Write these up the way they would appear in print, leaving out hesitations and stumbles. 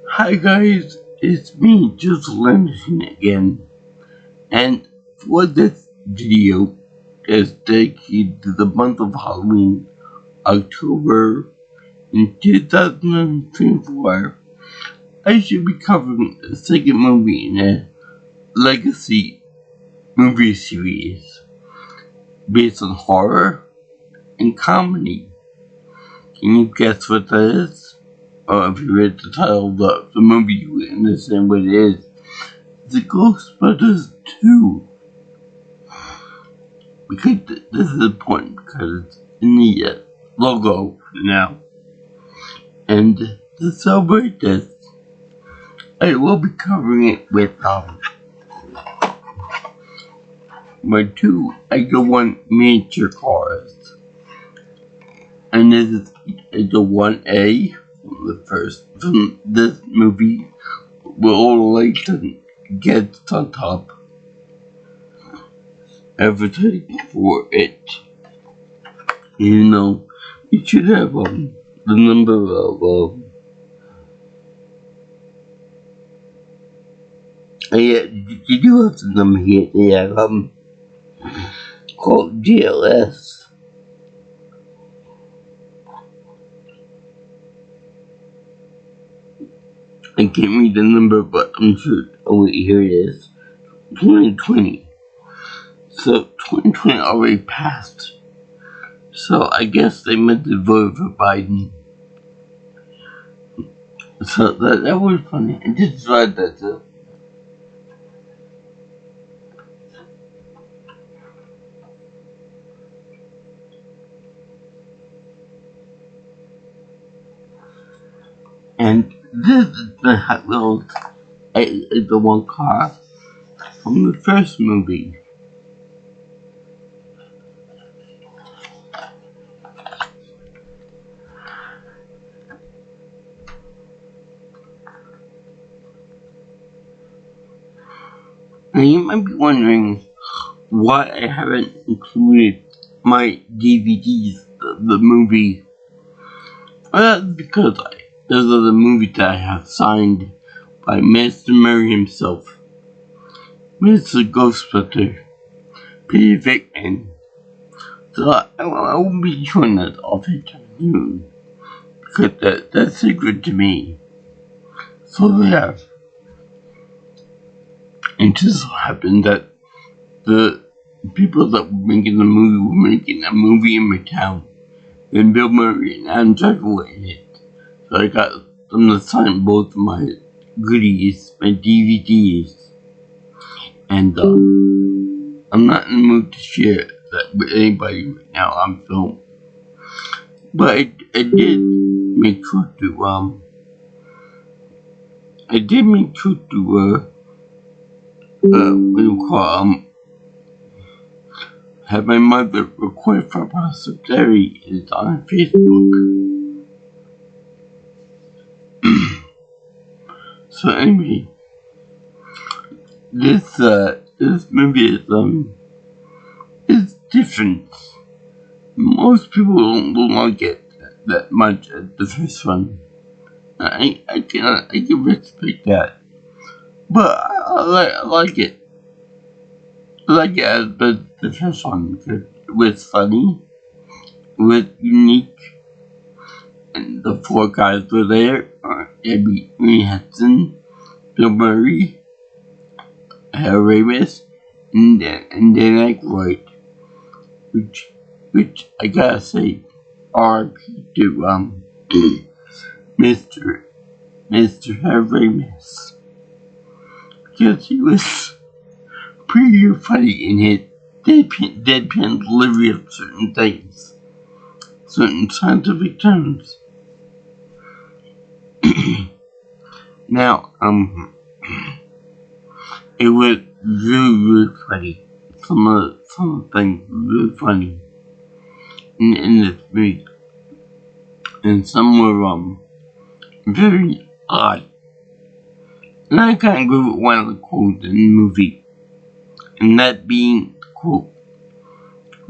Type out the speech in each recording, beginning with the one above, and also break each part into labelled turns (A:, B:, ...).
A: Hi guys, it's me, just Anderson again, and for this video is dedicated to the month of Halloween, October in 2024. I should be covering the second movie in a legacy movie series based on horror and comedy. Can you guess what that is? Or if you read the title of the movie, you will understand what it is. The Ghostbusters II. Because this is important because it's in the logo now. And to celebrate this, I will be covering it with my two Ego 1 miniature cars. And this is Ego 1A from this movie with all the lights and gets on top. Advertising for it. You know, it should have the number of yeah, you do have the number here. They have called GLS. I can't read the number, but I'm sure. Oh wait, here it is. 2020. So 2020 already passed. So I guess they meant to vote for Biden. So that was funny. I just tried that too. And this is the Hot Wheels, the one car from the first movie. And you might be wondering why I haven't included my DVDs of the movie. Well, that's because those are the movies that I have signed by Mr. Murray himself, Mr. Ghostbuster, Peter Vickman. So I won't be showing that off anytime because that's secret to me. So there. It just so happened that the people that were making the movie were making a movie in my town. And Bill Murray and Adam Driver were in it. So I got them to sign both of my goodies, my DVDs. And I'm not in the mood to share that with anybody right now on film. But I did make sure to what do you call have my mother record for posterity. It's on Facebook. So anyway, this movie is different. Most people don't like it that much as the first one. I can respect that, but I like it. I like it as the first one because it was funny, it was unique, and the four guys were there: Abby Hudson, Bill Murray, Harry Ramis, and Dan Aykroyd, which I gotta say, R.I.P. to Mr. Harry Ramis, because he was pretty funny in his deadpan delivery of certain things, certain scientific terms. Now, it was really funny. Some of the things were really funny in this movie, and some were very odd. And I kind of agree with one of the quotes in the movie, and that being, quote,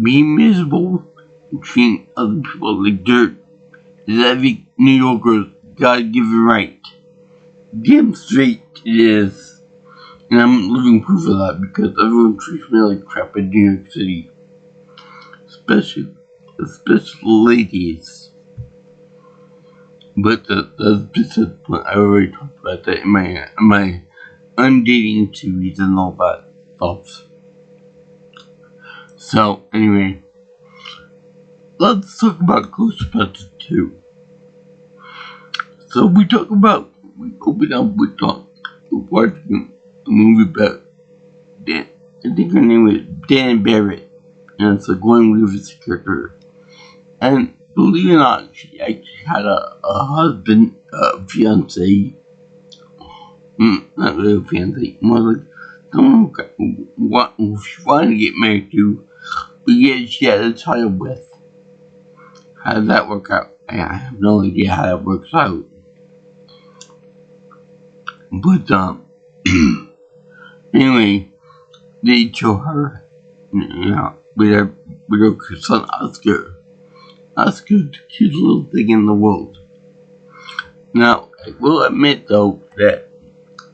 A: "Being miserable and treating other people like dirt is every New Yorker's God-given right. damn straight it is. And I'm living proof of that because everyone treats me like crap in New York City. Especially ladies. But that's beside the point. I already talked about that in my undating series and all that stuff. So, anyway, let's talk about Ghostbusters 2. So, we open up with watching a movie about Dan. I think her name was Dan Barrett. And it's a Glenn Weaver's character. And believe it or not, she actually had a husband, a fiance. Not really a fiance, more like someone who she wanted to get married to, but yet she had a child with. How did that work out? I have no idea how that works out. But, anyway, they show her, with her son Oscar. Oscar's the cutest little thing in the world. Now, I will admit though that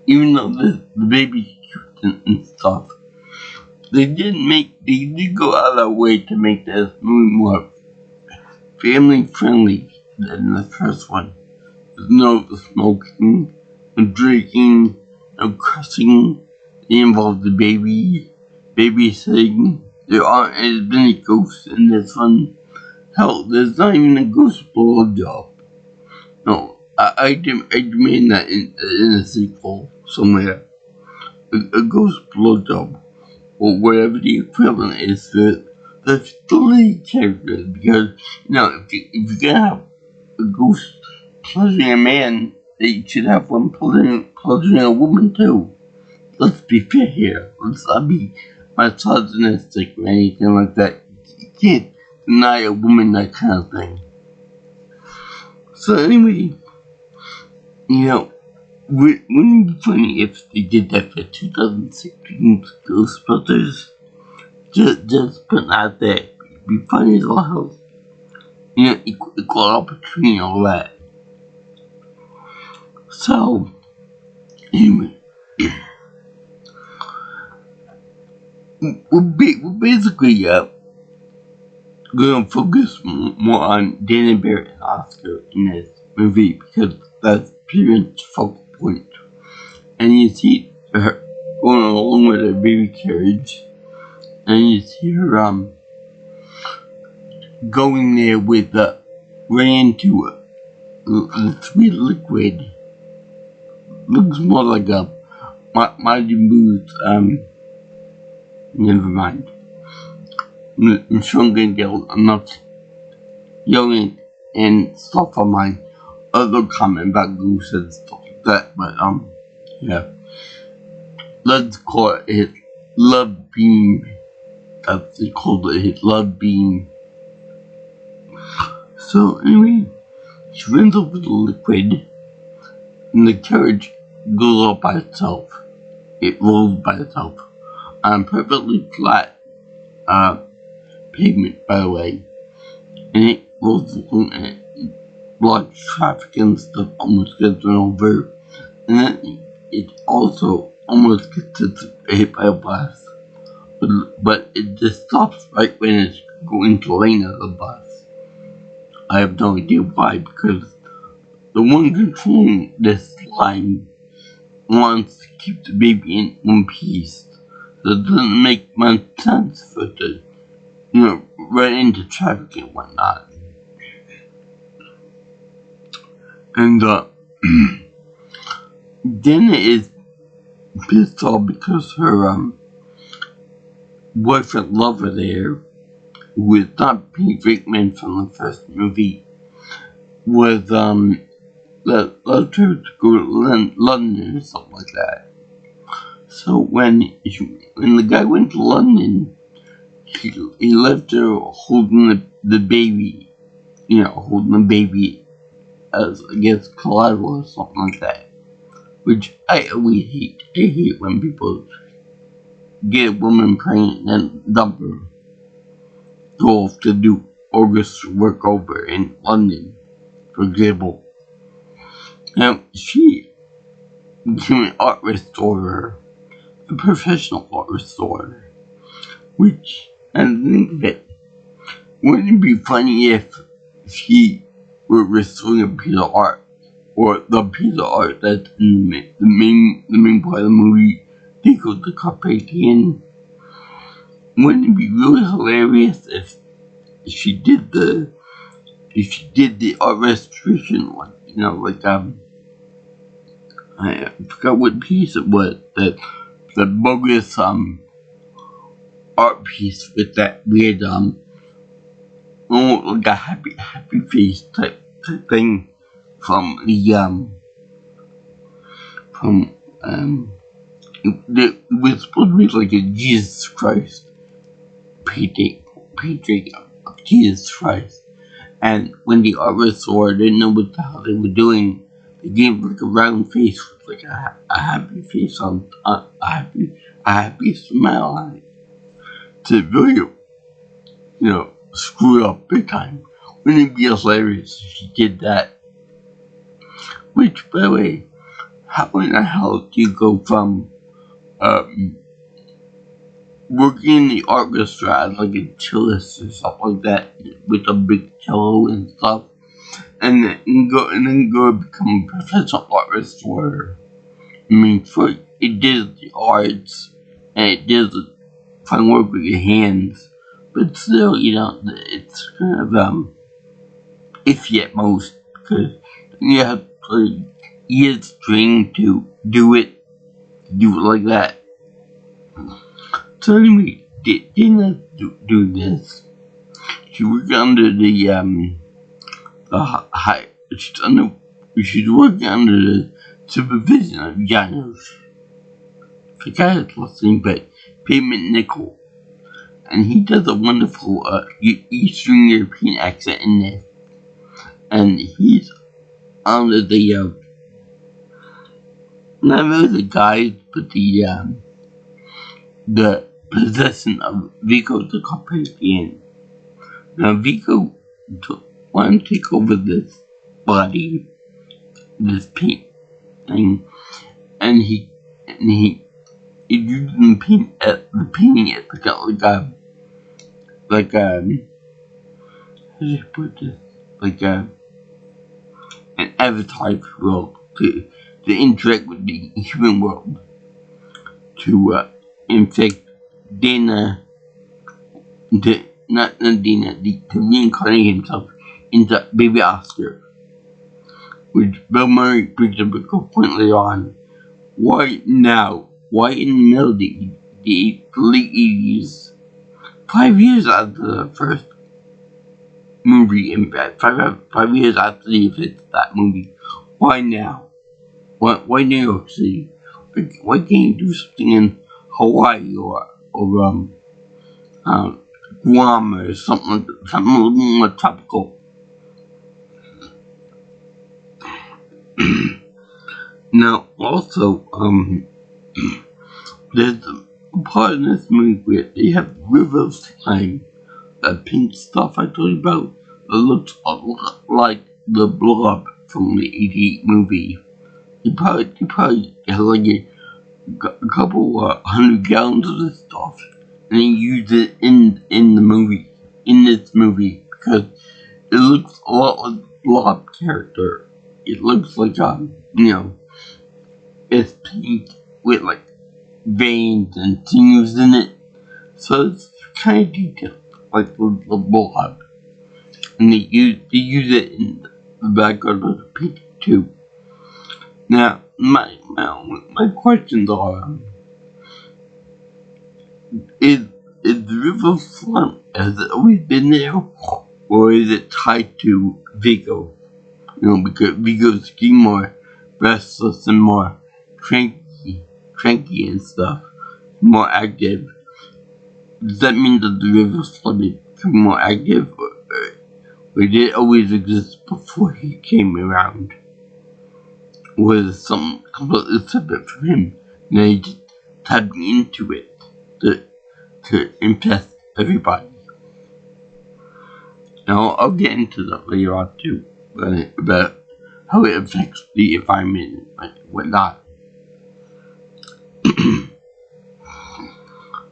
A: even though the baby's cute and stuff, they did go out of their way to make this movie more family friendly than the first one. There's no smoking, no drinking, no cussing. They involve the babysitting. There aren't as many ghosts in this one. Hell, there's not even a ghost blowjob. No, I demand that in a sequel somewhere. A ghost blowjob, or whatever the equivalent is for the lead characters. Because, if you're gonna have a ghost pleasuring a man, they should have one pleasuring a woman too. Let's be fair here. Let's not be misogynistic or anything like that. You can't deny a woman that kind of thing. So anyway, wouldn't it be funny if they did that for 2016 Ghostbusters? Just putting out there. It'd be funny as all hell. Equal opportunity and all that. So, anyway. We're basically going to focus more on Dana Barrett and Oscar in this movie because that's pretty much the focal point. And you see her going along with her baby carriage, and you see her going there with right into a sweet liquid. Looks more like a Majin Buu's never mind. I'm sure I'm gonna get enough yelling and stuff on my other comment about goose and stuff like that, but yeah. Let's call it his love beam. That's they called it his love beam. So anyway, she runs over the liquid and the carriage goes up by itself. It rolls by itself on perfectly flat pavement, by the way, and it rolls along and it blocks traffic and stuff, almost gets run over, and then it also almost gets hit by a bus, but it just stops right when it's going to lane of the bus. I have no idea why, because the one controlling this line wants to keep the baby in one piece. So it doesn't make much sense for it to, run into traffic and whatnot. And, Dana is pissed off because her, boyfriend lover there, who is not Pete Rickman from the first movie, was, left her to go to London or something like that. So when the guy went to London, he left her holding the baby, holding the baby as, I guess, collateral or something like that. Which I always hate. I hate when people get a woman pregnant and dump her. Go off to do August work over in London, for example. Now, she became an art restorer, a professional art restorer. Which, and think of it, wouldn't it be funny if she were restoring a piece of art, or the piece of art that's in the main part of the movie, Pico the Carpathian? Wouldn't it be really hilarious if she did the art restoration, like, I forgot what piece it was, the bogus art piece with that weird like a happy face type thing from it was supposed to be like a Jesus Christ painting of Jesus Christ. And when the art restorer didn't know what the hell they were doing, they gave like a round face with like a happy face on a happy smile on it. To really, screw it up big time. Wouldn't it be hilarious if she did that? Which, by the way, how in the hell do you go from working in the orchestra as like a cellist or something like that with a big cello and stuff, and then go become a professional art restorer? I mean, for it did the arts and it did the fine work with your hands, but still, it's kind of iffy at most, because you have to play ear string to do it like that. So anyway, Dana do this. She worked under she's working under the supervision of Janos. I forgot his last name, but Payment Nickel. And he does a wonderful Eastern European accent in this. And he's under the not really the guise, but the possession of Vico the Carpathian. Now Vico wanted to take over this body, this paint thing, and he used the painting it like how do you put this? Like an avatar world to interact with the human world, to infect Dana, to reincarnate himself into baby Oscar, which Bill Murray brings up a good point later on. Why now? Why in the middle of the late 80s? 5 years after the first movie, in fact, 5 years after the events of that movie. Why now? Why New York City? Why can't you do something in Hawaii or Guam or something a little more tropical? Now, also, there's a part in this movie where they have River of Time, that pink stuff I told you about, that looks a lot like the blob from the 88 movie. He probably has like a couple 100 gallons of this stuff, and he used it in this movie, because it looks a lot like blob character. It looks like it's pink with like veins and sinews in it, so it's kind of detailed like the blob, and they use it in the background of the picture too. Now, my questions are: is the river front, has it always been there, or is it tied to Vigo? Because Vigo's getting more restless and more cranky and stuff, more active. Does that mean that the river started becoming more active, or did it always exist before he came around? Was something completely separate from him, and they just tapped into it to impress everybody? Now, I'll get into that later on too, about how it affects the environment and whatnot.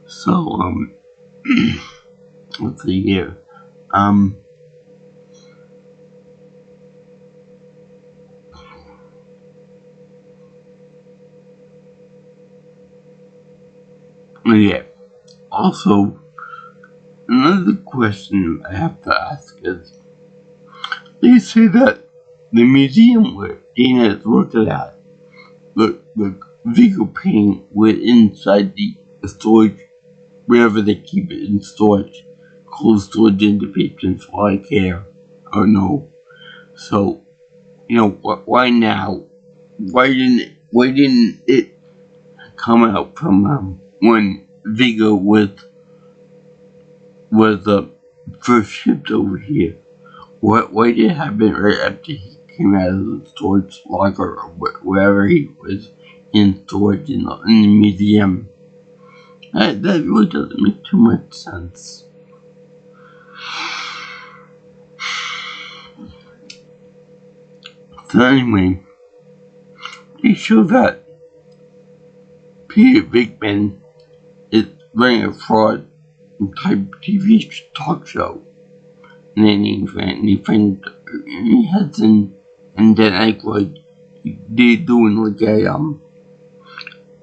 A: So, let's see here. Um, yeah. Also, another question I have to ask is, they say that the museum where Dana is working at, the Vigo painting went inside the storage, wherever they keep it in storage, cold storage in the patrons fly care, or no. So, why now? Why didn't it come out from when Vigo was first shipped over here? Why did it happen right after he came out of the storage locker or wherever he was in storage in the museum? That really doesn't make too much sense. So anyway, they show that Peter Bigman is running a fraud type TV talk show. And then he has and then Aykroyd, they're doing like a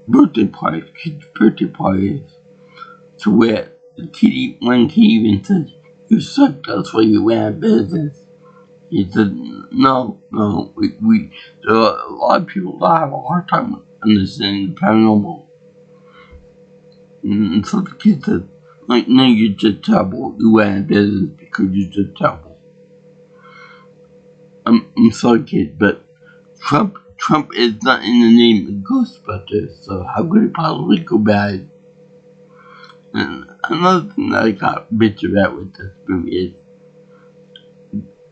A: birthday party, kids' birthday parties, to where one kid even said, "You suck, that's why you went out of business." He said, no, there are a lot of people that have a hard time understanding the paranormal. And so the kid said, like, no, you're just terrible. You went out of business because you're just terrible. I'm sorry, kid, but Trump is not in the name of Ghostbusters, so how could it possibly go bad? And another thing that I got bitch about with this movie is,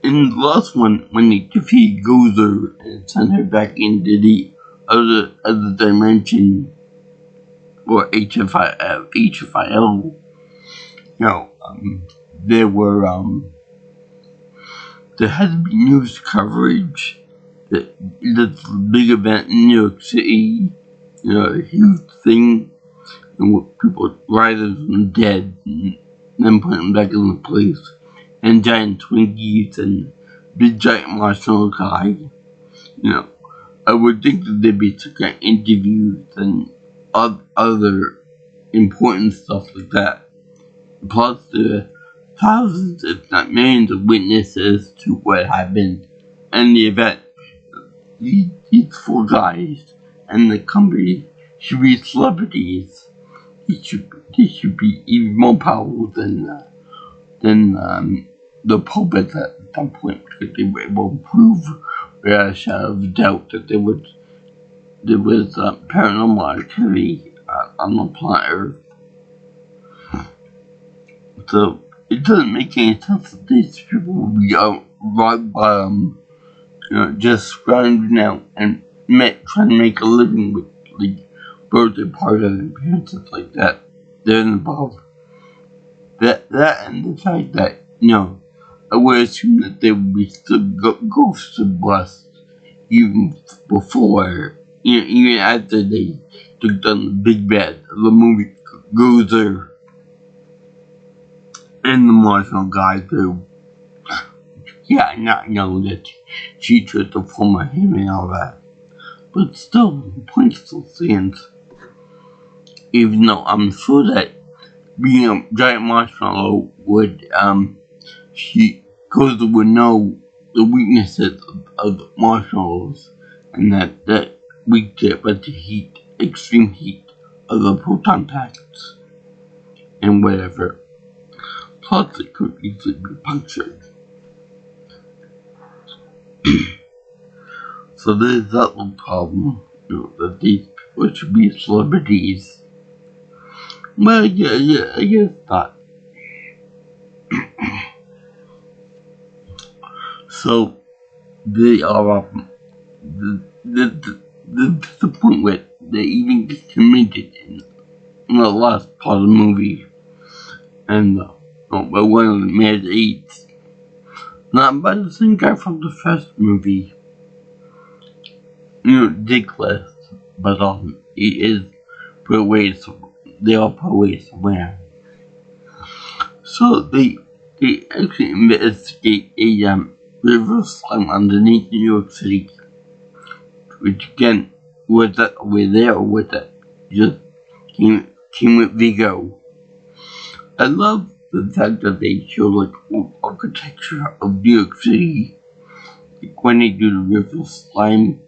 A: in the last one, when they defeat Gozer and send her back into the other dimension, or HFIL, there there had to be news coverage that that's a big event in New York City, a huge thing, and with people rising from the dead and then putting them back in the place, and giant Twinkies and big giant marshmallow guy. I would think that there'd be some kind of interviews and other important stuff like that. Plus, there are thousands, if not millions, of witnesses to what happened in the event. These four guys and the company should be celebrities. They should be even more powerful than the pulpit at some point, because they were able to prove without a shadow of a doubt that there was paranormal activity on the planet Earth. So it doesn't make any sense that these people would be rock bottom, just grinding out and trying to make a living with like birthday parties and appearances like that. They're involved. That and the fact that I would assume that there would be still ghosts of bust even before, even after they took down the big bad of the movie Gozer and the Marshall guy too. Yeah, I know that she tried to former him and all that, but still, the point still stands. Even though I'm sure that being a giant marshmallow would Gozer would know the weaknesses of marshmallows, and that weak it but the heat, extreme heat of the proton packs and whatever. Plus, it could easily be punctured. So there's that little problem, that these people should be celebrities. Well, yeah, I guess not. So they are the point where they even get committed in the last part of the movie, and by one of the mad eights, not by the same guy from the first movie, Dickless, but he is put away. They all put away somewhere. So they actually investigate a river slime underneath New York City, which again was that over there or was that just came with Vigo. I love the fact that they show like old architecture of New York City, like when they do the river slime,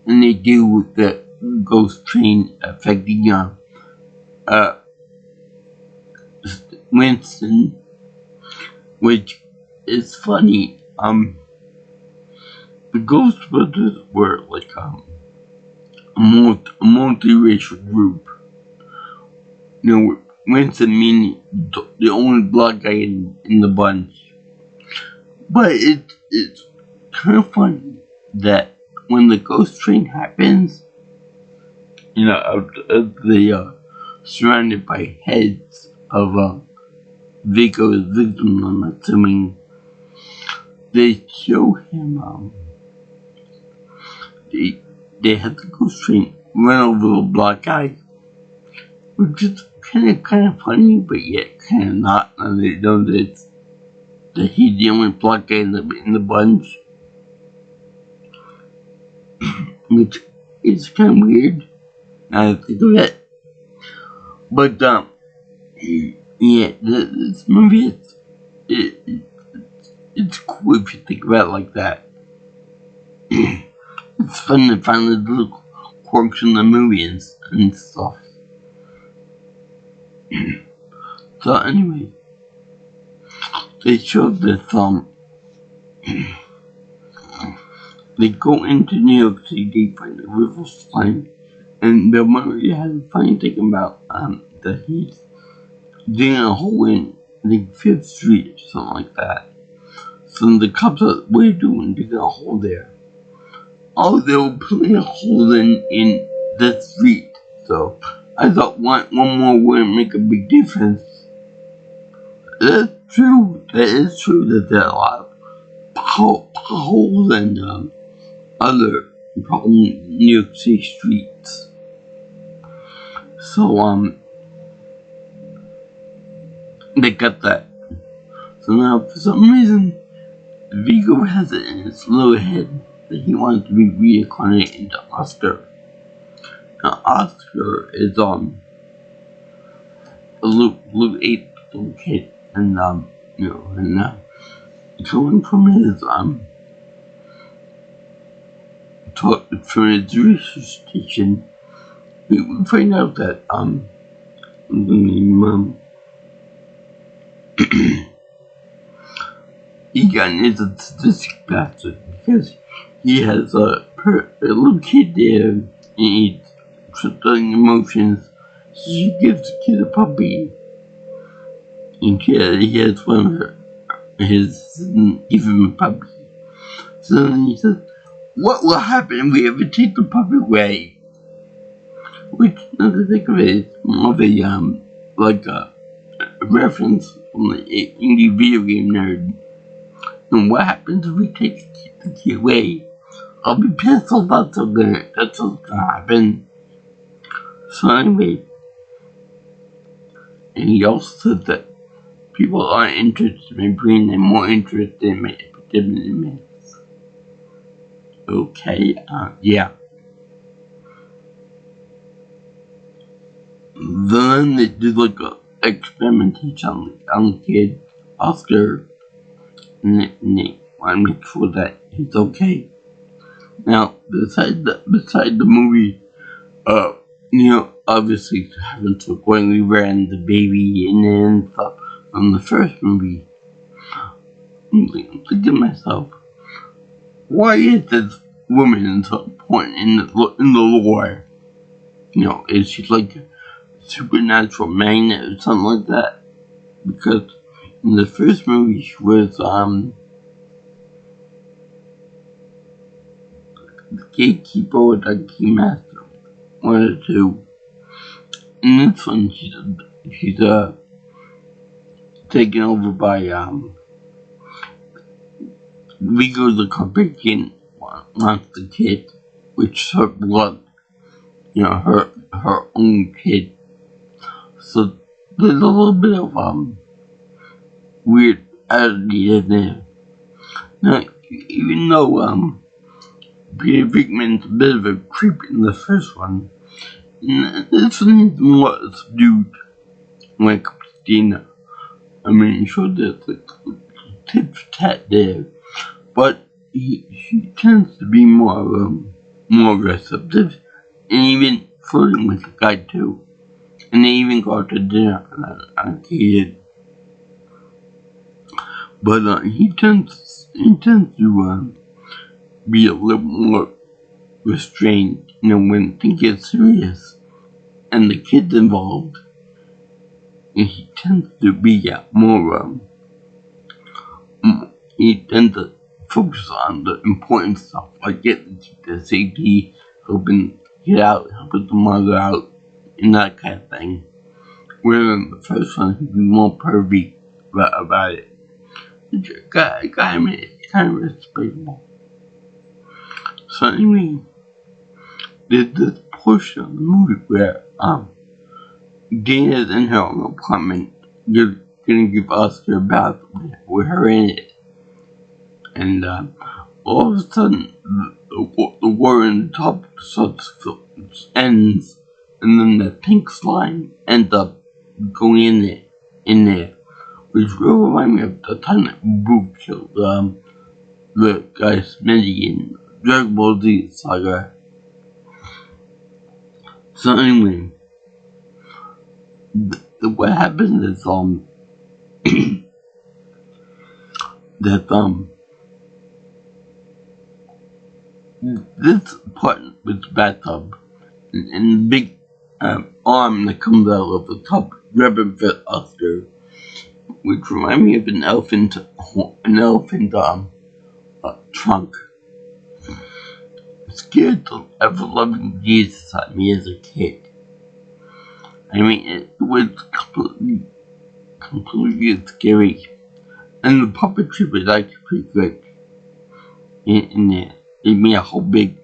A: and they do with the ghost train affecting uh Winston, which is funny. The Ghostbusters were like a multiracial group. You know, Winston meaning the only black guy in the bunch. But it's kind of funny that when the ghost train happens, you know, they surrounded by heads of Vigo's victims, I'm assuming, they show him, they had the ghost train run over the black guy, which is kind of funny, but yet kind of not. And they know that he's the only black guy in the bunch, which is kind of weird. Now that I think of it, but yeah, this movie it's cool if you think about it like that. It's fun to find the little quirks in the movie and stuff. So anyway, they showed this they go into New York City, they find the river slime, and Bill Murray has a funny thing about that he's digging a hole in the 5th Street or something like that. So the cops are, what are you doing digging a hole there? Oh, they were putting a hole in the street. So I thought one more wouldn't make a big difference. That's true. That is true that there are a lot of potholes and other problem New York City streets. So they got that. So now for some reason Vigo has it in his little head that he wants to be reincarnated into Oscar. Now Oscar is a little 8 little kid, and you know, and coming from his from his research station, we find out that the name Egon is a sadistic bastard because he has a little kid there and he's controlling emotions. So she gives the kid a puppy, and he has one of his even puppy. So then he says, "What will happen if we ever take the puppy away?" Which, now to think of it, is more of a like a reference from the indie video game nerd. And what happens if we take the kid away? I'll be pissed off. That's what's gonna happen. So anyway, and he also said that people aren't interested in bringing them more interested in epidemics. Okay, yeah. Then they did like a experimentation on the kid, Oscar, and they want to make sure that he's okay. Now, beside the movie, you know, obviously having to when we ran the baby in and stuff from the first movie, I'm thinking to myself, why is this woman in some point in the lore? You know, is she like a supernatural magnet or something like that? Because in the first movie she was the gatekeeper or the keymaster, one or two. In this one she's taken over by Vigo the Carpathian wants the kid, which is her blood. her own kid. So there's a little bit of weird oddity in there. Now, even though Peter Venkman's a bit of a creep in the first one, this one is more subdued when it comes to Dina. I mean, sure, there's like tit for tat there, but she tends to be more receptive, and even flirting with the guy too. And they even go out to dinner on occasion. But he tends to be a little more restrained, when things get serious and the kid's involved. And he tends to be more. He tends to focus on the important stuff, like getting the safety, helping get out, helping the mother out, and that kind of thing. Where in the first one, he'd be more pervy about it. Which I mean, it's kind of respectable. So anyway, there's this portion of the movie where Dana's in her own apartment, gonna give Oscar a bath with her in it, and all of a sudden the war in the top ends, and then the pink slime ends up going in there, which will remind me of the time that Boo killed the guy Smitty in Dragon Ball Z saga. So anyway, what happens is that this part with the bathtub and the big arm that comes out of the top grabbing for Oscar, which remind me of an elephant trunk. It scared the ever-loving Jesus at me as a kid. I mean, it was completely scary, and the puppetry was actually pretty good. In there, they made a whole big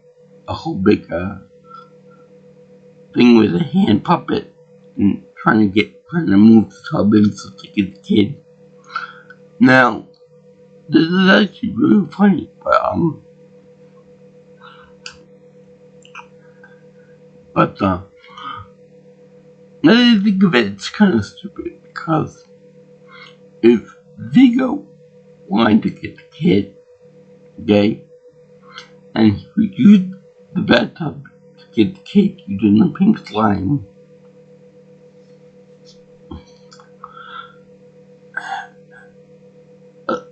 A: thing with a hand puppet and trying to move the tub in so to get the kid. Now, this is actually really funny, but now that I think of it, it's kind of stupid, because if Vigo wanted to get the kid, okay, and he would use the bathtub to get the kid using the pink slime,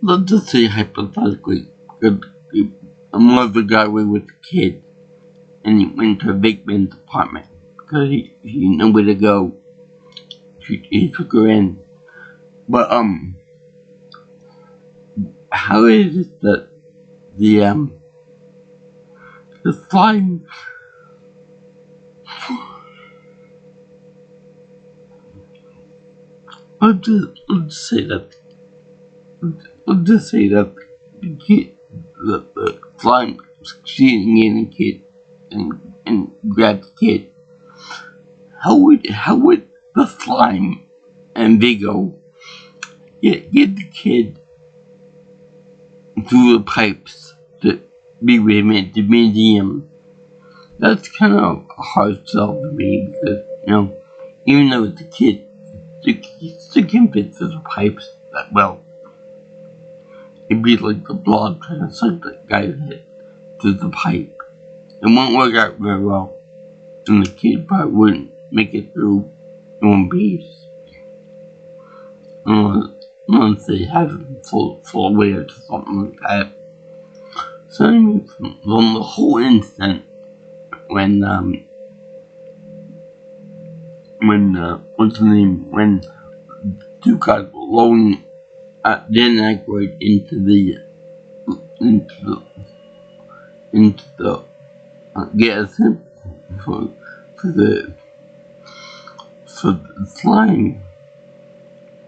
A: let's just say hypothetically, a mother got away with the kid, and he went to Venkman's apartment because he didn't know where to go. He took her in, but how is it that the slime let's just say that the slime succeeding in the kid and grab the kid. How would the slime and Vigo get the kid through the pipes to be with him at the museum? That's kind of a hard sell for me, because even though it's a kid, the kid fits through the pipes that well. It'd be like the blood trying to suck that guy's head through the pipe. It won't work out very well, and the kid probably wouldn't make it through in one piece. Unless they have him full away or something like that. So anyway, from the whole instant, when what's the name? When two guys were lowering Dan Aykroyd into the gas for the slime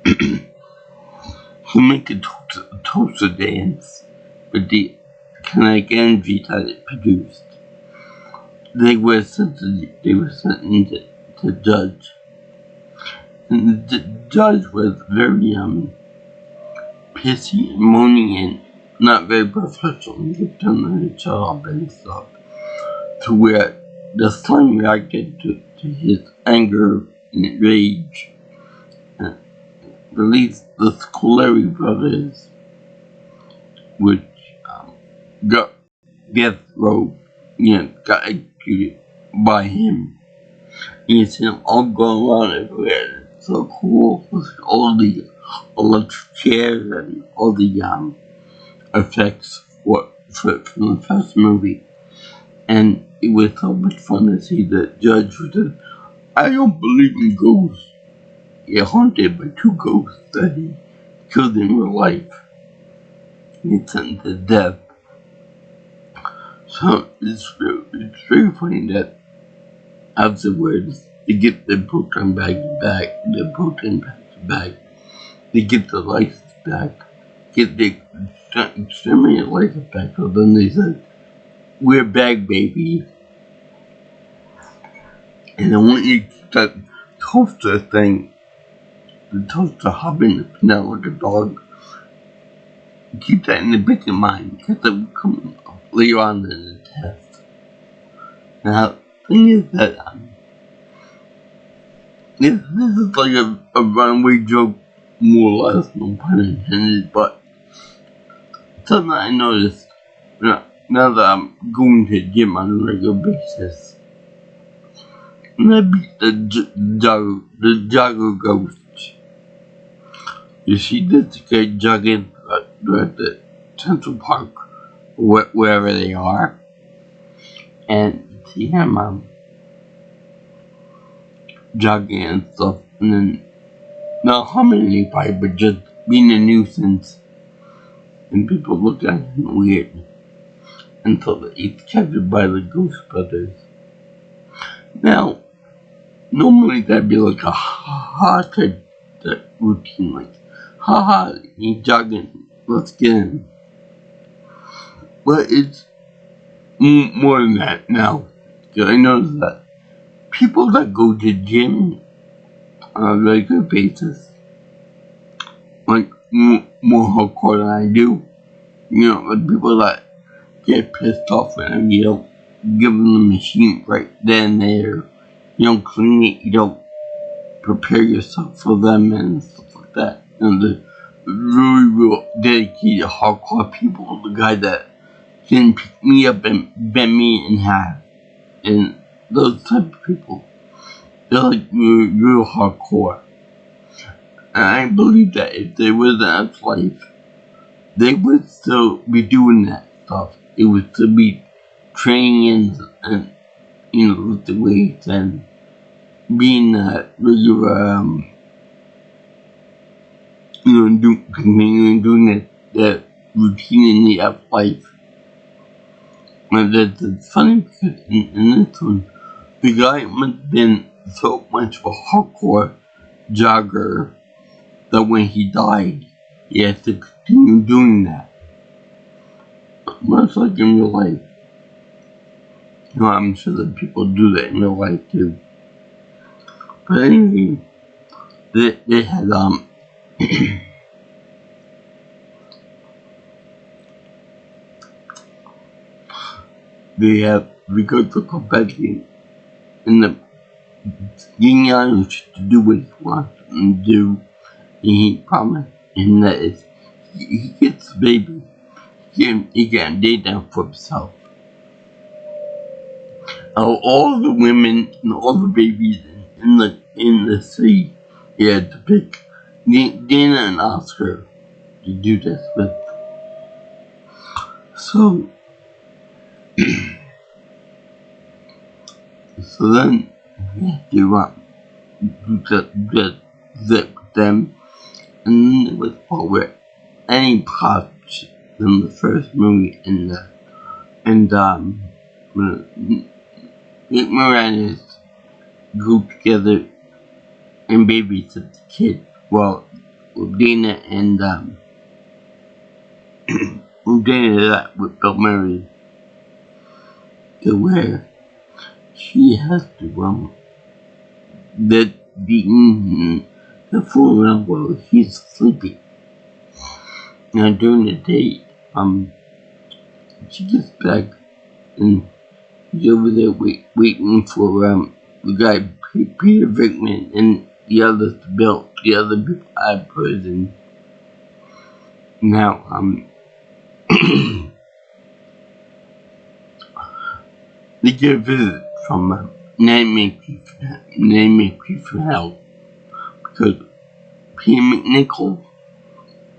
A: to make a toaster dance with the kinetic energy that it produced. they were sentenced to judge. And the judge was very pissy and moaning and not very professional. He kept telling her to shut up and stuff. To where the son reacted to his anger and rage. And released the Scolari brothers, which got death row, got executed by him. You see them all going around everywhere. It's so cool with all the electric chairs and all the effects from the first movie. And it was so much fun to see the judge who said, I don't believe in ghosts. You're haunted by 2 ghosts that he killed in real life. He's sentenced to death. So it's very funny that afterwards they get the proton bags back, they get the lights back, get the exterminated lights back. So then they said, we're back, baby. And I want you to keep that toaster thing, the toaster hopping now like a dog. Keep that in the back of your mind, because it will come later on in the test. Now, the thing is that this is like a runaway joke, more or less, no pun intended, but something I noticed now that I'm going to the gym on a regular basis. And I beat the jogger ghost. You see this guy jogging at the Central Park, wherever they are, and you see him jogging and stuff, and then not harming anybody, but just being a nuisance, and people look at him weird until he's captured by the Ghostbusters. Now, normally that'd be like a ha-ha type routine, like, haha, he's jogging, let's get him. But it's more than that now, because I notice that people that go to gym on a regular basis, like more hardcore than I do, like people that get pissed off when you don't give them the machine right then and there, you don't clean it, you don't prepare yourself for them and stuff like that. The really real dedicated hardcore people, the guy that can pick me up and bend me in half, and those type of people, they're like real hardcore. And I believe that if they were in that life, they would still be doing that stuff. It would still be training and with the weights and being regular, continuing doing that routine in the life. And that's funny because in this one, the guy must have been so much of a hardcore jogger that when he died, he had to continue doing that. Much like in real life. I'm sure that people do that in real life too. But anyway, they had we go to Quebec in the getting on to do what he wants to do, and he promised him that if he gets the baby, he can date them for himself. All the women and all the babies in the city, he had to pick Dana and Oscar to do this with. So then we had to do that with them, and then it was over any parts in the first movie Nick Moranis group together and babysit the kid while Dana and Dana with Bill Murray to where she has to that being the phone around while he's sleeping. Now during the day, she gets back and he's over there waiting for the guy Peter Vickman and the others to build the other people out of prison. Now they get a visit from Nightmare Chief for help because Peter McNichol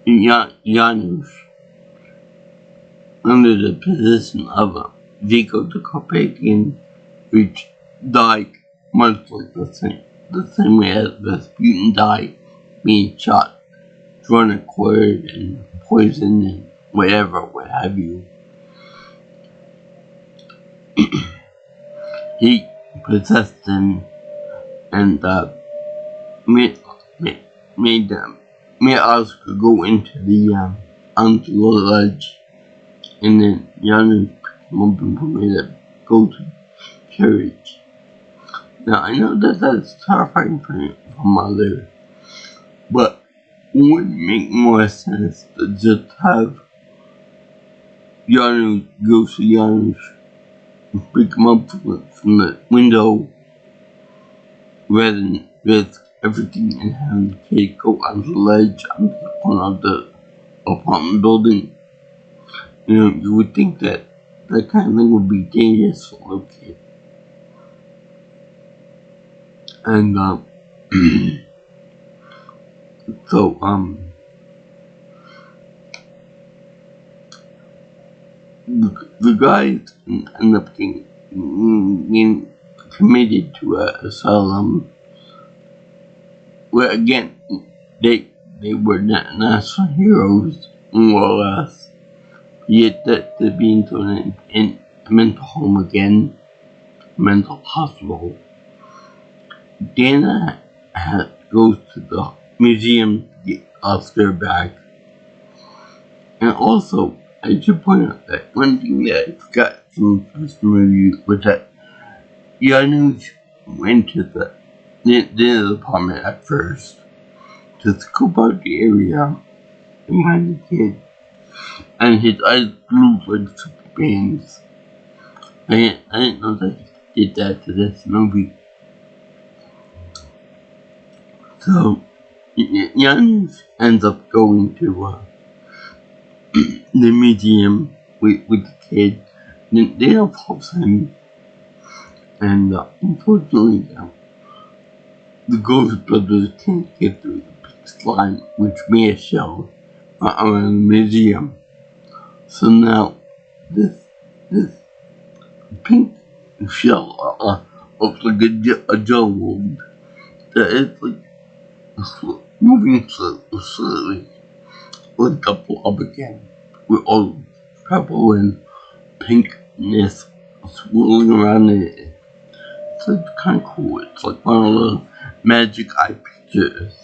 A: and Janusz, under the position of Vico the Carpathian, which died much like the same way as Rasputin died, being shot, drawn a cord and poisoned and whatever, what have you. He possessed them and made Oscar go into the onto the ledge, and then Janusz picked him up and made a golden carriage. Now I know that that's terrifying for Mother, but would it make more sense to just have Janusz go to Janusz and pick him up from the window rather than risk everything and having the kid go onto the ledge on the corner of the apartment building? You know, you would think that that kind of thing would be dangerous for a little kid. And so the guys end up being committed to an asylum where again they were not national heroes more or less, yet that they're being thrown in a mental home again, mental hospital. Dana goes to the museum to get Oscar back. And also, I should point out that one thing that I forgot from the first movie was that Janusz went to the apartment at first to scope out the area and find the kid, and his eyes glowed like Superman's. I didn't know that he did that to this movie. So, Janusz ends up going to the museum with the kid. They don't force him, and unfortunately, the Ghostbusters can't get through the pink slime which Mia showed around the museum. So now, this pink shell looks like a gel wound that is like moving slowly like a blob again, with all purple and pinkness swirling around it. It's like kind of cool. It's like one of those magic eye pictures.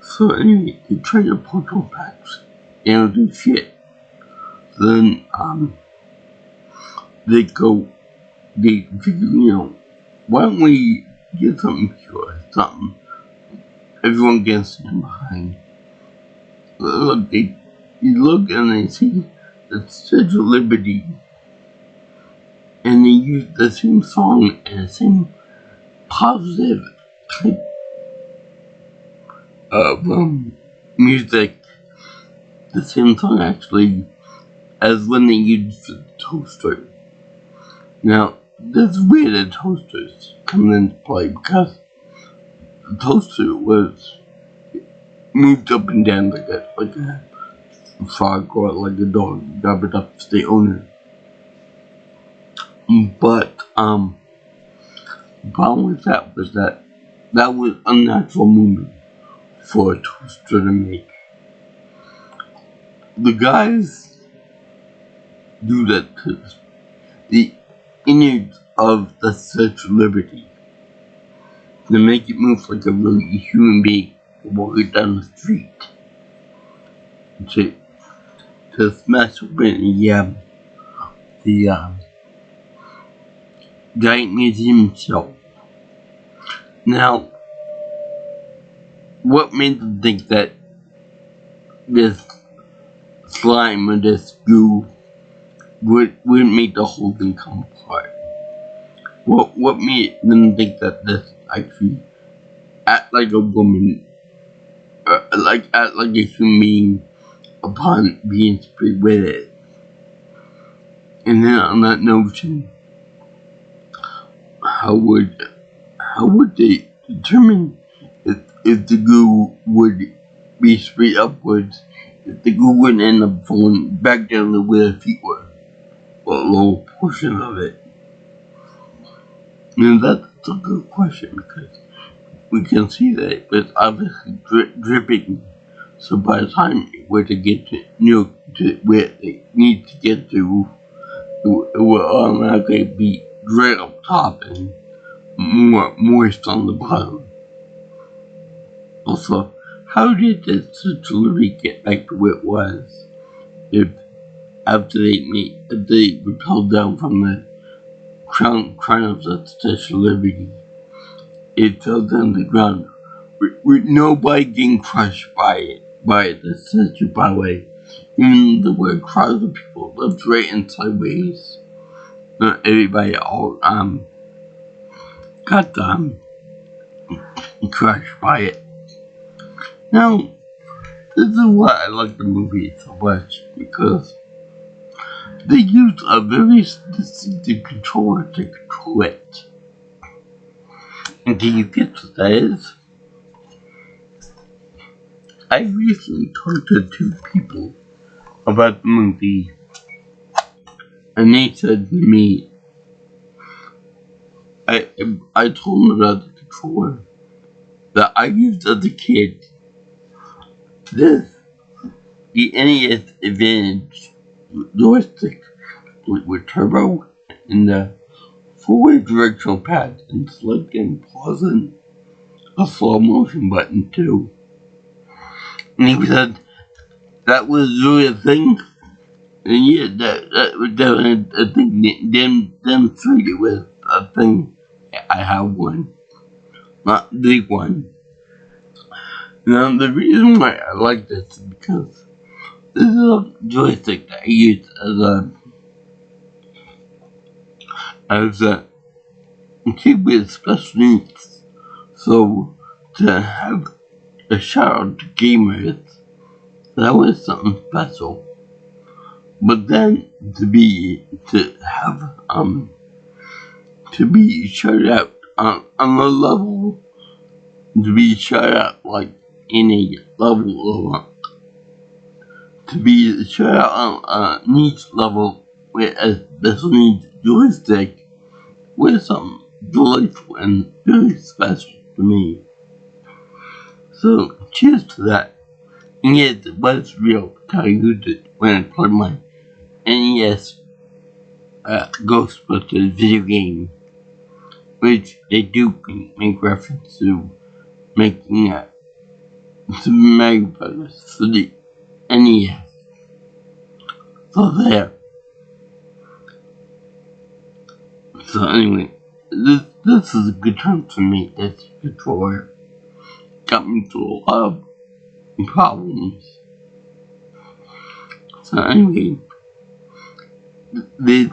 A: So anyway, they try to pull them back. They don't do shit. Then they figure, you know, why don't we get something pure, something everyone can stand behind. Look, you look and they see the Statue of Liberty, and they use the same song and the same positive type of music, the same song actually, as when they used the toaster. Now, this is where the toasters come into play, because the toaster was moved up and down like a frog or like a dog, grab it up to the owner. But the problem with that was that was a natural movement for a toaster to make. The guys do that to the innards of the Statue of Liberty to make it move like a really human being walking down the street. To smash open the giant museum himself. Now, what made them think that this slime or this goo would make the whole thing come apart? What made them think that this actually act like a woman, act like a human being upon being sprayed with it? And then on that notion, how would they determine if the goo would be sprayed upwards, if the goo wouldn't end up falling back down to where the feet were, or a little portion of it? And that's a good question, because we can see that it was obviously dripping. So by the time it were to get to, to where it needs to get to, it would automatically be right up top and more moist on the bottom. Also, how did this delivery get back to where it was? If after they repelled down from the crown of the Statue of Liberty, it fell down to the ground with nobody getting crushed by the statue, by the way. Even there were crowds of people left, right, and sideways. Not everybody all got crushed by it. Now, this is why I like the movie so much, because they used a very distinctive controller to control it. And do you get what that is? I recently talked to 2 people about the movie, and they said to me, I told them about the controller that I used as a kid. The NES Advantage joystick with turbo and the 4-way directional pad, and select and pause and a slow motion button too. And he said that was really a thing, and yeah, that was definitely a thing. Demonstrated with a thing. I have one, not the one. Now the reason why I like this is because this is a joystick that I use as a kid with special needs. So to have a shout out to gamers, that was something special. But then to be shut out on a level, to be shut out like in a level of to be shut out on a niche level with a special needs joystick was something delightful and very special to me. So cheers to that. And yes, it was real. I used it when I played my NES Ghostbusters video game, which they do make reference to making Super Mario Bros. For the NES. So there. So anyway, this is a good time to make this controller. Got me through a lot of problems. So anyway, this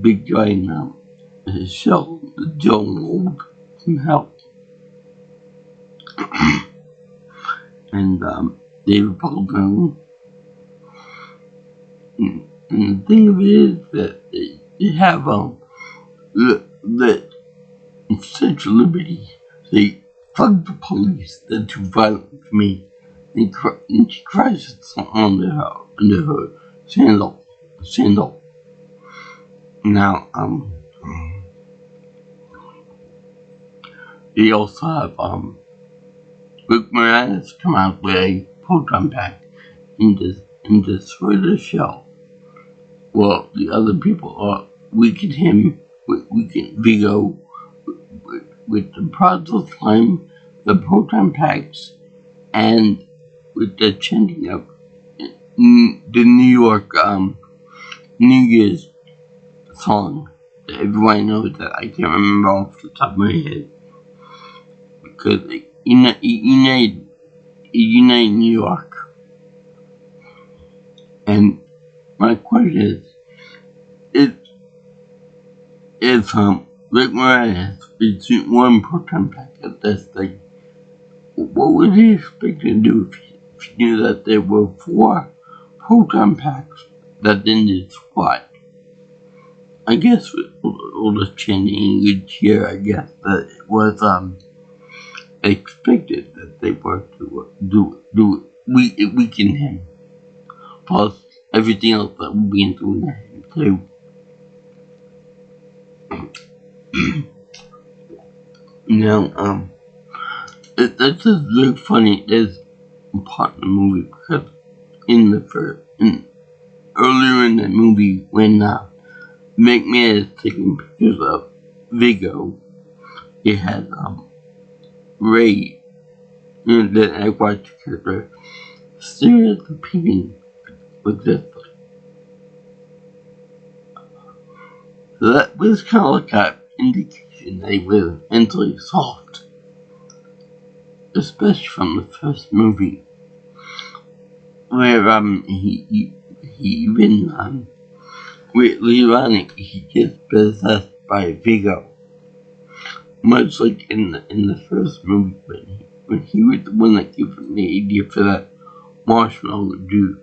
A: big giant shell, the gel mold can help. And they repelled down. And the thing of it is that they have the Statue of Liberty. They fuck the police. They're too violent for me. And she crashes something under her sandal. Now they also have Rick Moranis come out with a proton pack and destroy the shell. Well, the other people are weaken him, weaken Vigo with the Prodigal Slime, the proton packs, and with the chanting of the New York New Year's song that everyone knows that I can't remember off the top of my head because Unite New York. And my question is if Rick Moranis received one proton pack at this thing, what was he expecting to do if he knew that there were 4 proton packs that didn't squat? I guess with all the chanting here, I guess that it was expected that they were to weaken him. Plus everything else that would be doing to him too. Now, that's just very funny. There's a part in the movie because earlier in the movie when McMahon is taking pictures of Vigo, it had Ray, the Eggwatch character, staring at the painting with this. So that was kind of like an indication that he was mentally soft, especially from the first movie, where he even weirdly ironic, he gets possessed by Vigo, much like in the first movie when he was the one that gave him the idea for that marshmallow dude.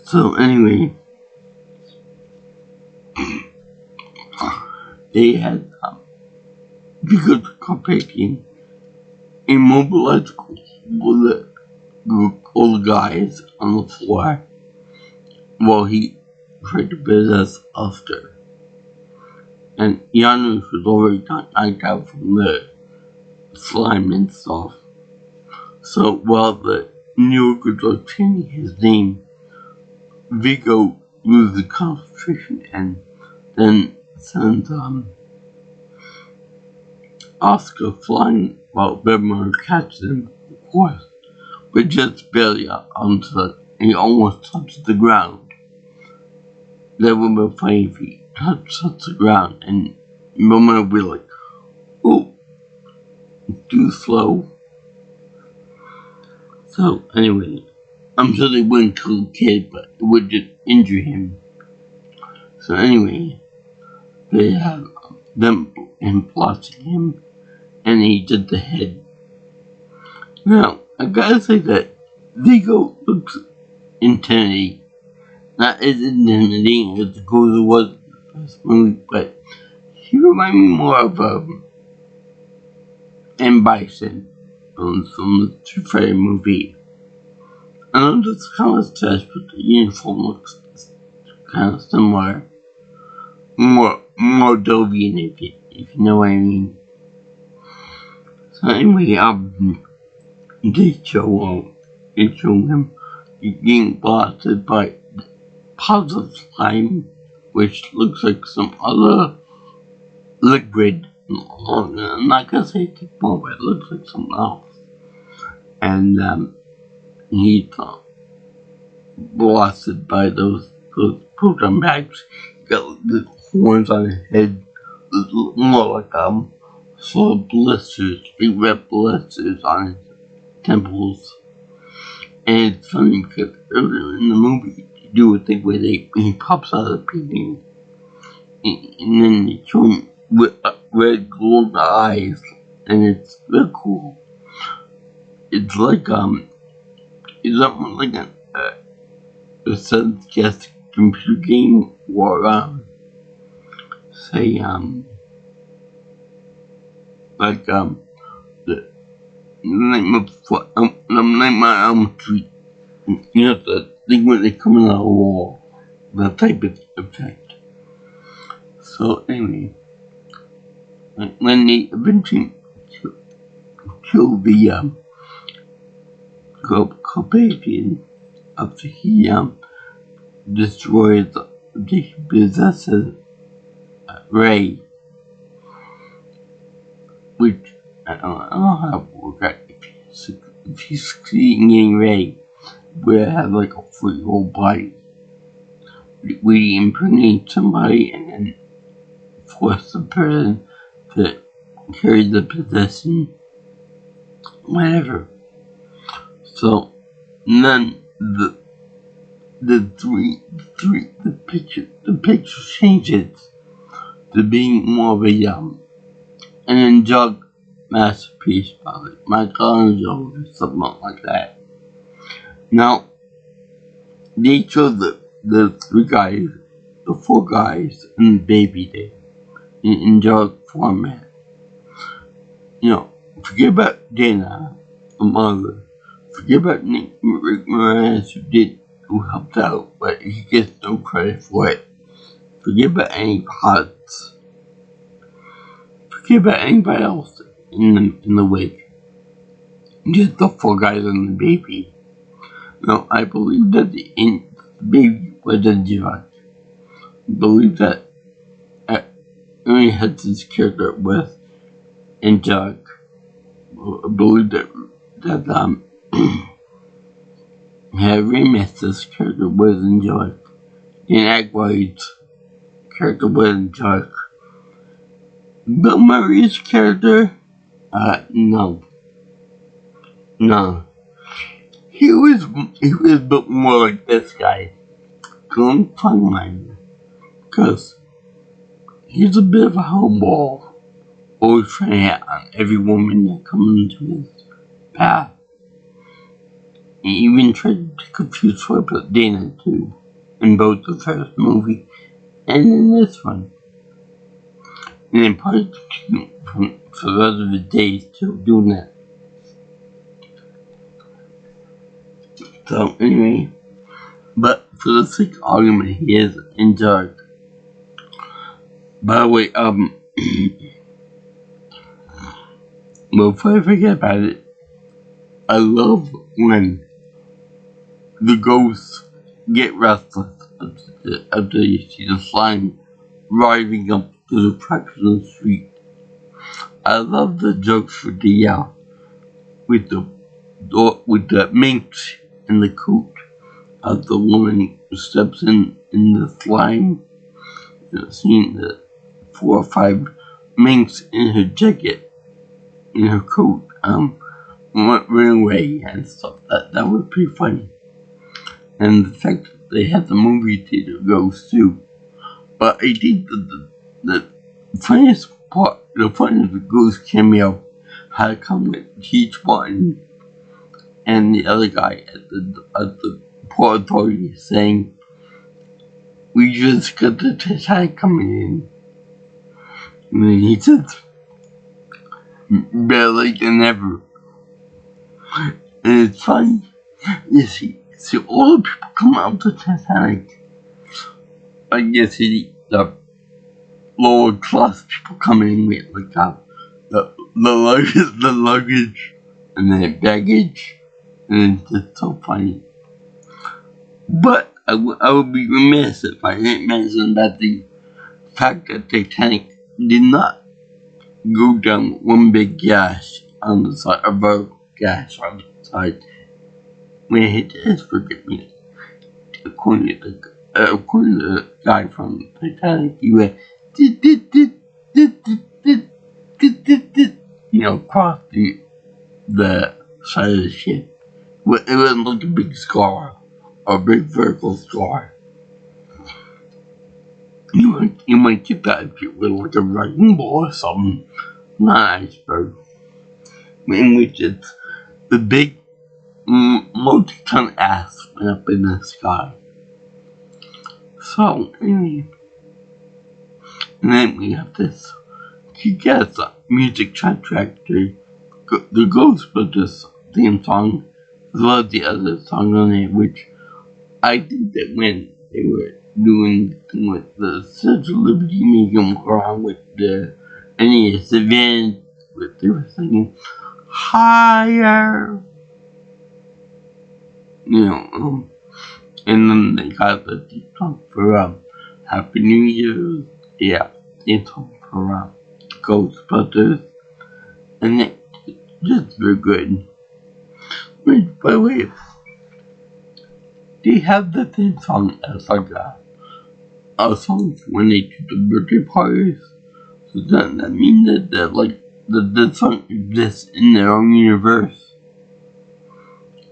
A: So anyway, they had Vigo's companion immobilized all the guys on the floor while he tried to possess Oscar. And Janusz was already knocked out from the slime and stuff. So while the New Yorkers are chanting his name, Vigo loses concentration and then sends Oscar flying while Bedmore catches him, of course, but just barely he almost touches the ground. They were about 5 feet, touch the ground, and Bedmore will be like, oh, too slow. So anyway, I'm sure they wouldn't kill the kid, but it would just injure him. So anyway, they have them plotting him, and he did the head. Now, I gotta say that Vigo looks intimidating. Not as intimidating as the Gozer was in the first movie, but he reminds me more of M. Bison from the Street Fighter movie. I know this kind of stretch, but the uniform looks kind of similar. More Dovian, if you know what I mean. So anyway, they show him being blasted by positive slime, which looks like some other liquid. I'm not gonna say it's more, but it looks like something else. And he's blasted by those proton packs. Got the horns on his head, more like sort of blisters, big red blisters on his temples. And it's funny because earlier in the movie, you do a thing where he pops out of the painting, and then they show him with red glowing eyes, and it's real cool. It's like it's almost like a suggest computer game or say like the Nightmare on Elm Street. You know the thing when they come out of the wall, that type of effect. So anyway, when they eventually kill the Carpathian after he destroys the possesses Ray, which I don't know how to work out if if you succeed in getting ready, where it has like a 4-year-old body, where you impregnate somebody and then force the person to carry the possession, whatever. So then the picture changes to being more of an angelic masterpiece by like Michelangelo or something like that. Now they show the 4 guys and the baby there in angelic format. Forget about Dana, the mother. Forget about Rick Moranis who helped out, but he gets no credit for it. Forget about any pots. Forget about anybody else in the wig. Just the 4 guys and the baby. I believe that the baby was a judge. I believe that Ernie Hudson's character was angelic. I believe that Harry Master's character was angelic. And Aykroyd's character was angelic. Bill Murray's character, no. He was built more like this guy. Don't tongue mine. Because he's a bit of a homeball. Always trying to hit on every woman that comes into his path. He even tried to confuse her with Dana too. In both the first movie and in this one. And then probably for the rest of the days still doing that. So anyway, but for the sake of argument, he is angelic. By the way, before I forget about it, I love when the ghosts get restless after you see the slime rising up to the cracks in the street. I love the jokes with the minx in the coat as the woman steps in the slime. Seeing the 4 or 5 minks in her jacket, in her coat, went away and stuff. That was pretty funny. And the fact that they had the movie theater ghost too. But I think that the funniest part, the ghost cameo had to come with Keith Martin and the other guy at the Port Authority saying, "We just got the Titanic coming in." And then he said, "Better late than never." And it's funny, you see all the people come out to Titanic. I guess the lower class people coming in with like the luggage and the baggage, and it's just so funny. But I would be remiss if I didn't mention that the fact that Titanic did not go down one big gash on the side, a vertical gash on the side when it hit the iceberg. According to the guy from Titanic, he went across the side of the ship. It wasn't like a big scar or a big vertical scar. You might get that if you were like a wrecking ball or something, not an iceberg. In which it's the big multi-ton ass went up in the sky. So anyway, and then we have this kick-ass music soundtrack to the Ghostbusters theme song, as well as the other songs on it, which I think that when they were doing with the Central Liberty Museum around with the NES event, they were singing higher, and then they got the theme song for Happy New Year, theme song for Ghostbusters, and it's just very good. Which, by the way, they have the theme song as like a song when they do the birthday parties. So doesn't that mean that like the song exists in their own universe?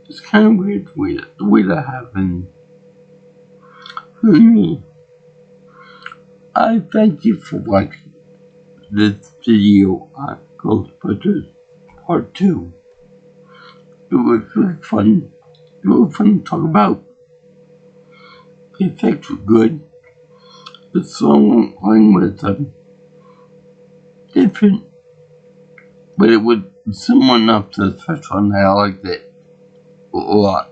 A: It's kind of weird the way that happened. For me, I thank you for watching this video on Ghostbusters Part 2. It was really fun. It was fun to talk about. The effects were good. The song line was different, but it was similar enough to the first one that I liked it a lot.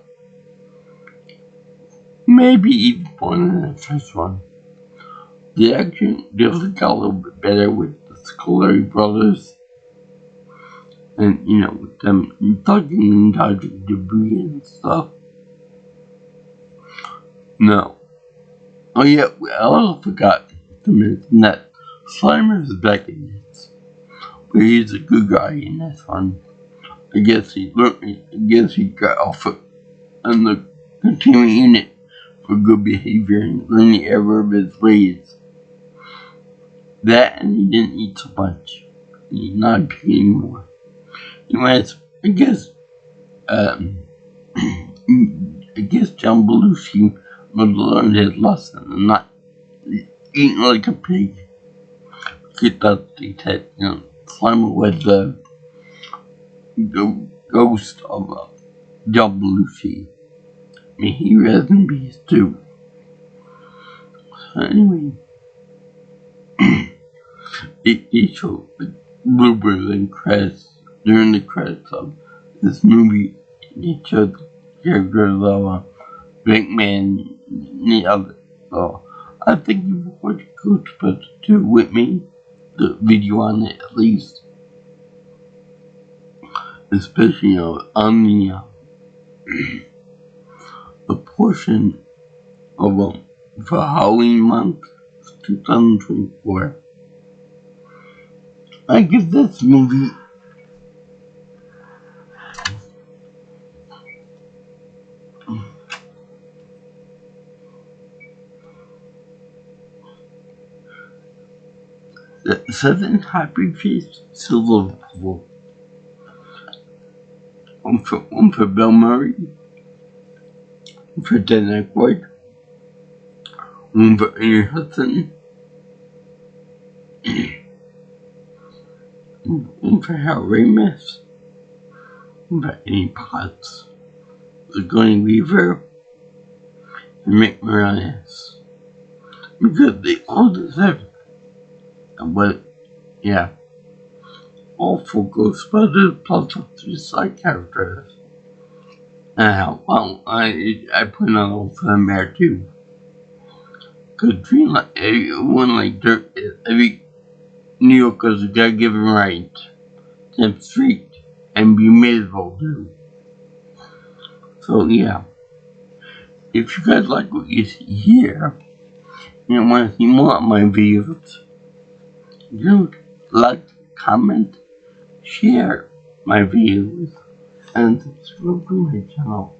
A: Maybe even more than the first one. The action definitely got a little bit better with the Scolari brothers. And, with them talking and dodging debris and stuff. No. Oh yeah, I also forgot to mention that Slimer's back in this. But he's a good guy in this one. I guess he got off it on the continuing unit for good behavior and learning ever of his ways. That and he didn't eat so much. He's not big anymore. Anyways, I guess John Belushi would learn his lesson and not eating like a pig. Because that's they said, Slimer was the ghost of John Belushi. I mean, he rests in peace too. So anyway, they showed bloopers and credits during the credits of this movie. They showed the characters of Brinkman and the other. So I think you watch Ghostbusters 2 with me. The video on it at least. Especially on the portion of for Halloween month 2024. I give this movie the 7 happy face silver approval. One for Bill Murray, one for Dan Aykroyd, one for Ernie Hudson, one for Harold Ramis, one for Annie Potts, Sigourney Weaver, and Rick Moranis. Because they all deserve it. But, yeah. All 4 Ghostbusters plus 3 side characters. Well, I put another one for them there too. Cause everyone like dirt, every New Yorkers gotta give them right. Them street, and we may as well do. So yeah. If you guys like what you see here, and want to see more of my videos, like, comment, share my videos, and subscribe to my channel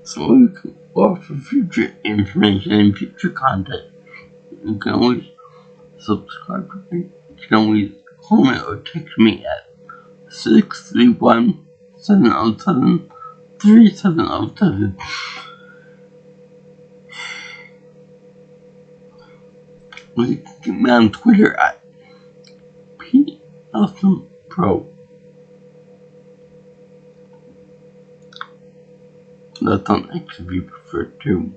A: so you can watch for future information and future content. You can always subscribe to me. You can always comment or text me at 631-707-3707. You can get me on Twitter at PNelsonPro. That's on X if you prefer to.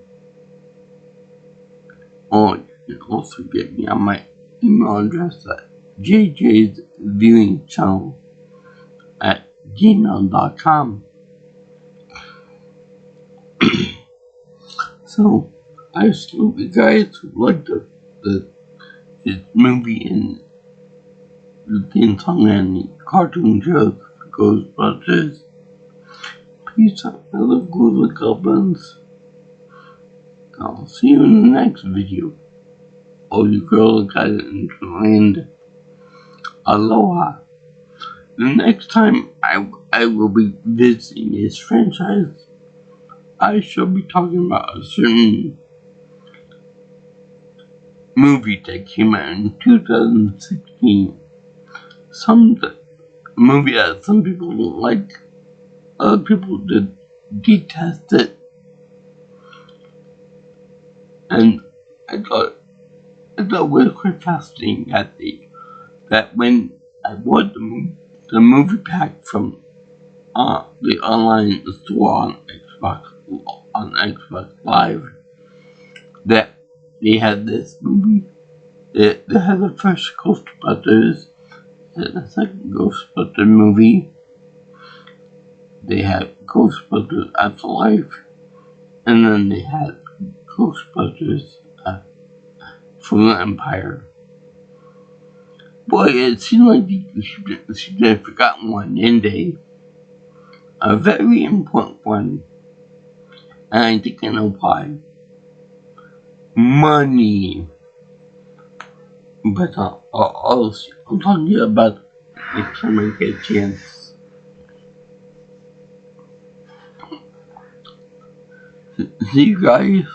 A: Or you can also get me on my email address at jjsviewingchannel@gmail.com. So, I just hope you guys like this movie and the theme song and the cartoon joke for Ghostbusters. Peace out, my little ghouls and goblins. I'll see you in the next video. All you girls guys in the land. Aloha. the next time I will be visiting this franchise, I shall be talking about a certain movie that came out in 2016. Some movie that some people don't like, other people did detest it, and I thought it was quite fascinating that when I bought the movie pack from the online store on Xbox Live, that they had this movie. They had the first Ghostbusters, the second Ghostbusters movie. They had Ghostbusters Afterlife, and then they had Ghostbusters from the Empire. Boy, it seemed like they had forgotten one, didn't they? A very important one, and I think I know why. Money. But I'll talk to you about next time I get a chance. See you guys.